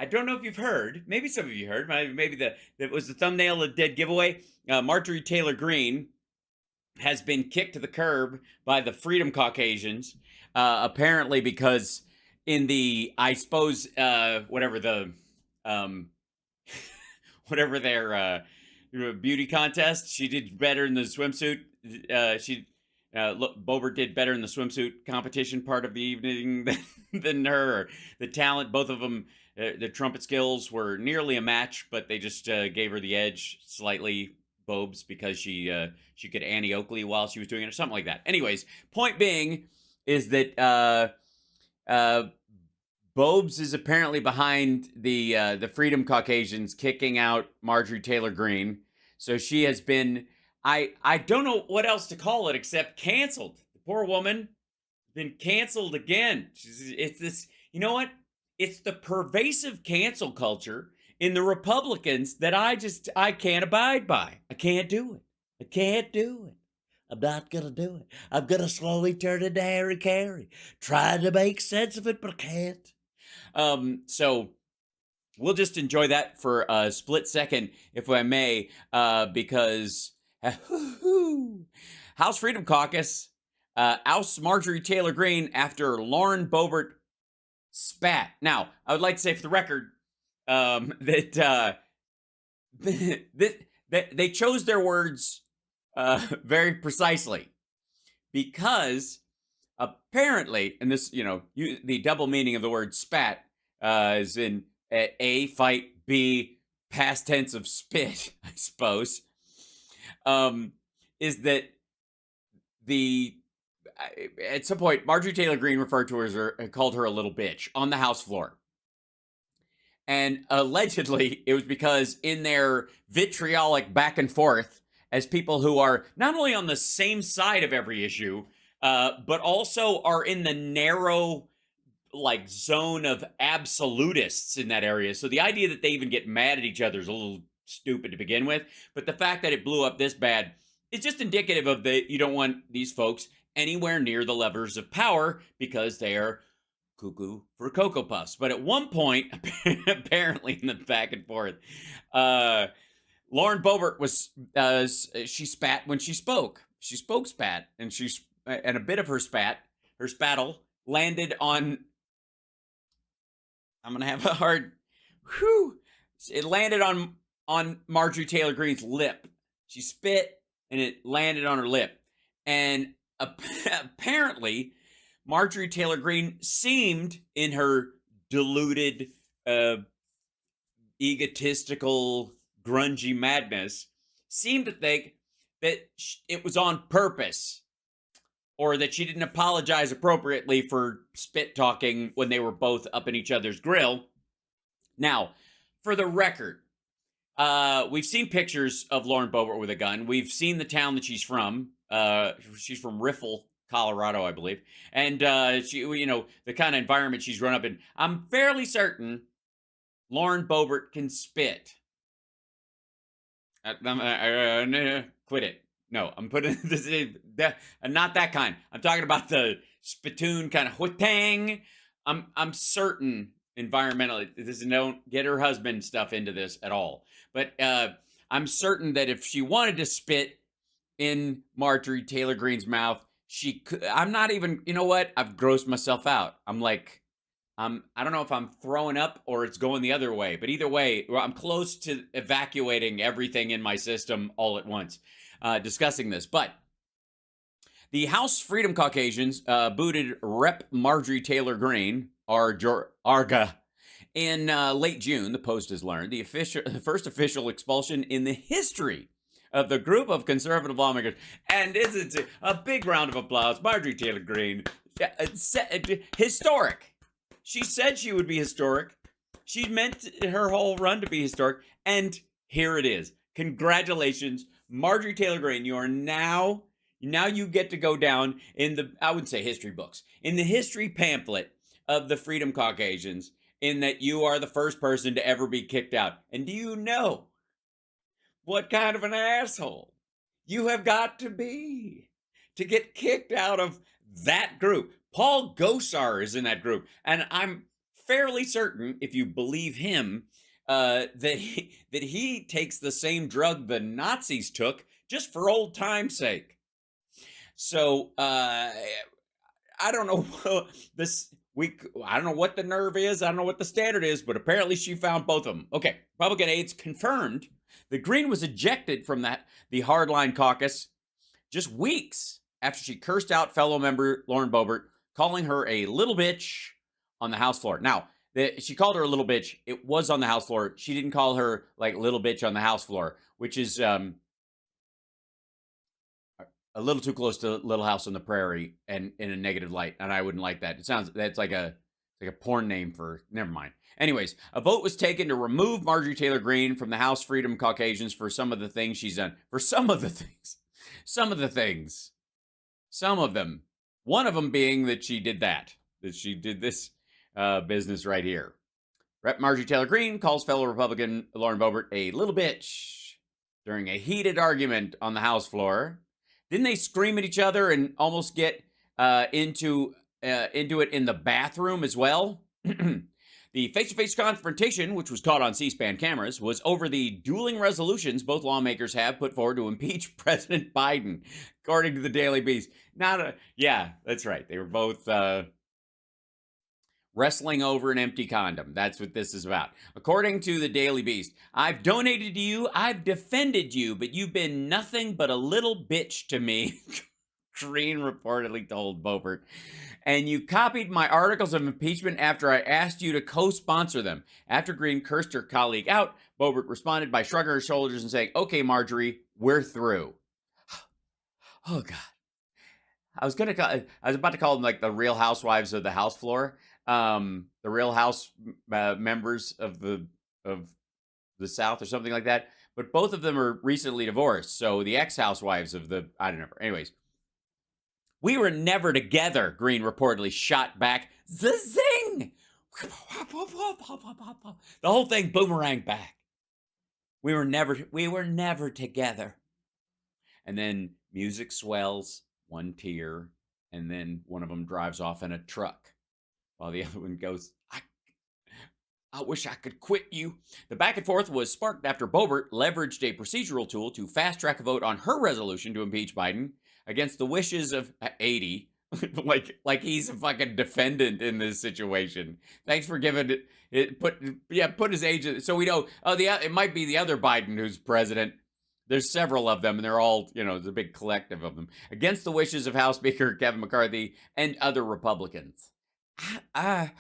I don't know if you've heard. Maybe some of you heard. Maybe that was the thumbnail of Dead Giveaway. Marjorie Taylor Greene has been kicked to the curb by the Freedom Caucasians, apparently because in the, I suppose, whatever the, um, whatever their beauty contest, she did better in the swimsuit. Boebert did better in the swimsuit competition part of the evening than her. Or the talent, both of them, the trumpet skills were nearly a match, but they just gave her the edge slightly, Bobes, because she could Annie Oakley while she was doing it or something like that. Anyways, point being is that Bobes is apparently behind the Freedom Caucasians kicking out Marjorie Taylor Greene. So she has been, I don't know what else to call it except canceled. The poor woman been canceled again. It's this, you know what? It's the pervasive cancel culture in the Republicans that I can't abide by. I can't do it. I can't do it. I'm not gonna do it. I'm gonna slowly turn into Harry Carey, trying to make sense of it, but I can't. So we'll just enjoy that for a split second, if I may, because House Freedom Caucus ousts Marjorie Taylor Greene after Lauren Boebert spat. Now, I would like to say for the record that they chose their words very precisely, because apparently, and this, the double meaning of the word spat is in A, fight, B, past tense of spit, I suppose, is that at some point, Marjorie Taylor Greene referred to her as called her a little bitch on the House floor. And allegedly, it was because in their vitriolic back and forth, as people who are not only on the same side of every issue, but also are in the narrow zone of absolutists in that area. So the idea that they even get mad at each other is a little stupid to begin with. But the fact that it blew up this bad is just indicative of you don't want these folks anywhere near the levers of power because they are cuckoo for Cocoa Puffs. But at one point, apparently in the back and forth, Lauren Boebert was she spat when she spoke. She spoke spat, and a bit of her spattle landed on. I'm gonna have a hard. Whew. It landed on Marjorie Taylor Greene's lip. She spit, and it landed on her lip. And apparently, Marjorie Taylor Greene seemed, in her deluded, egotistical, grungy madness, seemed to think that it was on purpose, or that she didn't apologize appropriately for spit talking when they were both up in each other's grill. Now, for the record, we've seen pictures of Lauren Boebert with a gun. We've seen the town that she's from. She's from Riffle, Colorado, I believe. And she, the kind of environment she's grown up in. I'm fairly certain Lauren Boebert can spit. Quit it. No, I'm putting this in, not that kind. I'm talking about the spittoon kind of whitang. I'm certain environmentally, don't get her husband stuff into this at all. But I'm certain that if she wanted to spit in Marjorie Taylor Greene's mouth, she could. I'm not even, you know what? I've grossed myself out. I don't know if I'm throwing up or it's going the other way, but either way, I'm close to evacuating everything in my system all at once, discussing this. But the House Freedom Caucasians booted Rep. Marjorie Taylor Greene, Arga, in late June. The Post has learned the first official expulsion in the history of the group of conservative lawmakers. And it's a big round of applause. Marjorie Taylor Greene, historic. She said she would be historic. She meant her whole run to be historic. And here it is. Congratulations, Marjorie Taylor Greene. You are now you get to go down in the, I wouldn't say history books, in the history pamphlet of the Freedom Caucasians, in that you are the first person to ever be kicked out. And do you know what kind of an asshole you have got to be to get kicked out of that group? Paul Gosar is in that group, and I'm fairly certain, if you believe him, that he takes the same drug the Nazis took just for old time's sake. So I don't know this week. I don't know what the nerve is. I don't know what the standard is, but apparently she found both of them. Okay, Republican aides confirmed that Greene was ejected from the hardline caucus just weeks after she cursed out fellow member Lauren Boebert, calling her a little bitch on the House floor. Now, she called her a little bitch. It was on the House floor. She didn't call her like little bitch on the House floor, which is a little too close to Little House on the Prairie and in a negative light, and I wouldn't like that. That's like a porn name for, never mind. Anyways, a vote was taken to remove Marjorie Taylor Greene from the House Freedom Caucasians for some of the things she's done. For some of the things. Some of the things. Some of them. One of them being that she did she did this business right here. Rep. Marjorie Taylor Greene calls fellow Republican Lauren Boebert a little bitch during a heated argument on the House floor. Didn't they scream at each other and almost get into it in the bathroom as well? The face-to-face confrontation, which was caught on C-SPAN cameras, was over the dueling resolutions both lawmakers have put forward to impeach President Biden, according to the Daily Beast. Yeah, that's right. They were both wrestling over an empty condom. That's what this is about. According to the Daily Beast, I've donated to you, I've defended you, but you've been nothing but a little bitch to me, Greene reportedly told Boebert. And you copied my articles of impeachment after I asked you to co-sponsor them. After Greene cursed her colleague out, Boebert responded by shrugging her shoulders and saying, okay, Marjorie, we're through. Oh, God. I was about to call them like the Real Housewives of the House floor. The Real House members of the South or something like that. But both of them are recently divorced. So the ex-housewives of I don't know. Anyways. We were never together, Greene reportedly shot back. Zing! The whole thing boomeranged back. We were never together. And then music swells, one tear, and then one of them drives off in a truck while the other one goes, I wish I could quit you. The back and forth was sparked after Boebert leveraged a procedural tool to fast-track a vote on her resolution to impeach Biden against the wishes of 80. like he's a fucking defendant in this situation. Thanks for giving it. Put his age. So we know. Oh, it might be the other Biden who's president. There's several of them, and they're all, there's a big collective of them against the wishes of House Speaker Kevin McCarthy and other Republicans. You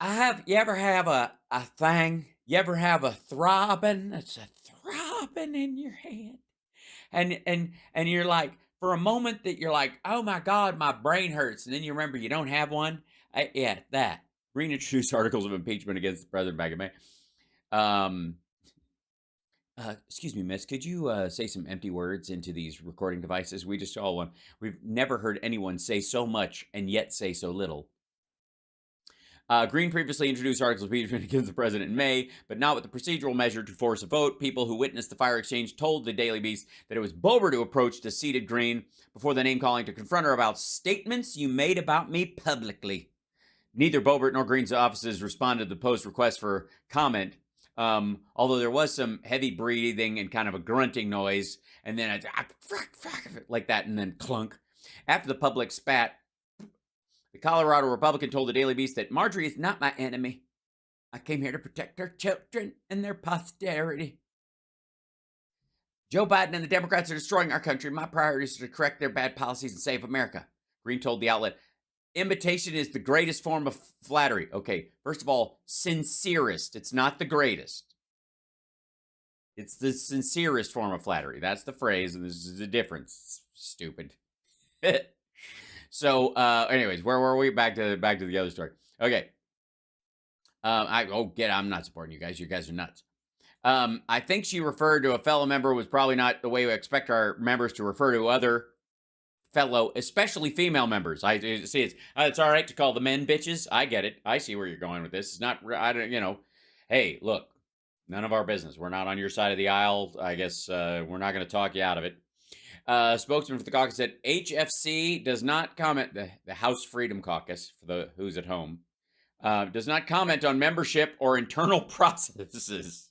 ever have a thing? You ever have a throbbing? It's a throbbing in your head, and you're like, for a moment that you're like, oh my God, my brain hurts, and then you remember you don't have one. Yeah, that. Greene introduced articles of impeachment against the president back in May. Excuse me, miss, could you say some empty words into these recording devices? We just saw one. We've never heard anyone say so much and yet say so little. Greene previously introduced articles of impeachment against the president in May, but not with the procedural measure to force a vote. People who witnessed the fire exchange told the Daily Beast that it was Boebert who approached a seated Greene before the name-calling to confront her about statements you made about me publicly. Neither Boebert nor Greene's offices responded to the Post's request for comment, although there was some heavy breathing and kind of a grunting noise, and then like that, and then clunk. After the public spat, the Colorado Republican told the Daily Beast that Marjorie is not my enemy. I came here to protect her children and their posterity. Joe Biden and the Democrats are destroying our country. My priority is to correct their bad policies and save America. Greene told the outlet, imitation is the greatest form of flattery. Okay, first of all, sincerest. It's not the greatest. It's the sincerest form of flattery. That's the phrase, and this is the difference. Stupid. So, anyways, where were we? Back to the other story. Okay. I'm not supporting you guys. You guys are nuts. I think she referred to a fellow member was probably not the way we expect our members to refer to other fellow, especially female members. I see it's all right to call the men bitches. I get it. I see where you're going with this. It's not, hey, look, none of our business. We're not on your side of the aisle. I guess we're not going to talk you out of it. Spokesman for the caucus said HFC does not comment, the House Freedom Caucus, for the who's at home, Does not comment on membership or internal processes.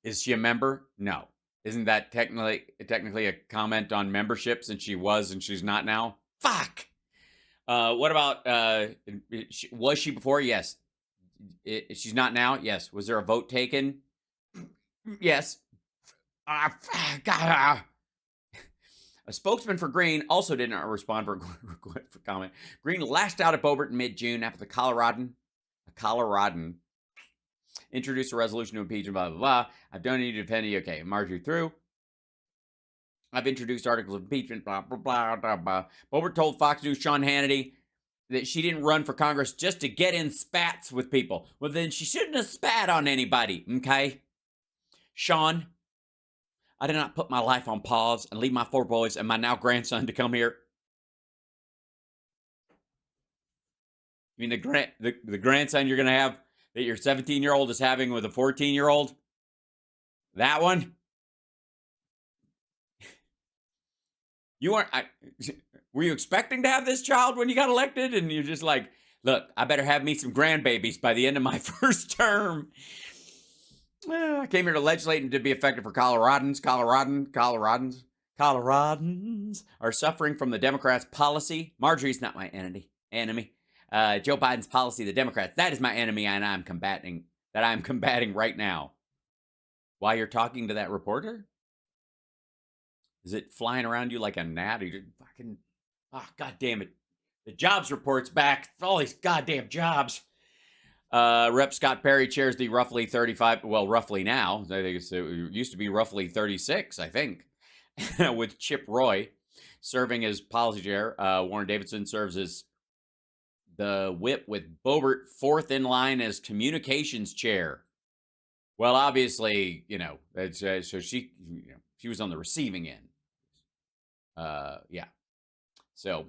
Is she a member? No. Isn't that technically a comment on membership since she was and she's not now? Fuck. What about was she before? Yes. She's not now. Yes. Was there a vote taken? Yes. A spokesman for Greene also did not respond for comment. Greene lashed out at Boebert in mid-June after the Coloradan introduced a resolution to impeach him, blah, blah, blah. I've done need to defend you. Okay, Marjorie through. I've introduced articles of impeachment, blah, blah, blah, blah, blah. Boebert told Fox News' Sean Hannity that she didn't run for Congress just to get in spats with people. Well, then she shouldn't have spat on anybody, okay? Sean, I did not put my life on pause and leave my 4 boys and my now grandson to come here. You mean the grandson you're going to have that your 17-year-old is having with a 14-year-old? That one? You weren't. Were you expecting to have this child when you got elected? And you're just like, look, I better have me some grandbabies by the end of my first term. I came here to legislate and to be effective for Coloradans. Coloradans are suffering from the Democrats' policy. Marjorie's not my enemy. Joe Biden's policy, the Democrats, that is my enemy, and I'm combating right now. While you're talking to that reporter? Is it flying around you like a gnat? God damn it. The jobs report's back. All these goddamn jobs. Rep. Scott Perry chairs the roughly 35, well, roughly now. I think it used to be roughly 36, I think, with Chip Roy serving as policy chair. Warren Davidson serves as the whip, with Boebert fourth in line as communications chair. Well, obviously, so she was on the receiving end. Yeah. So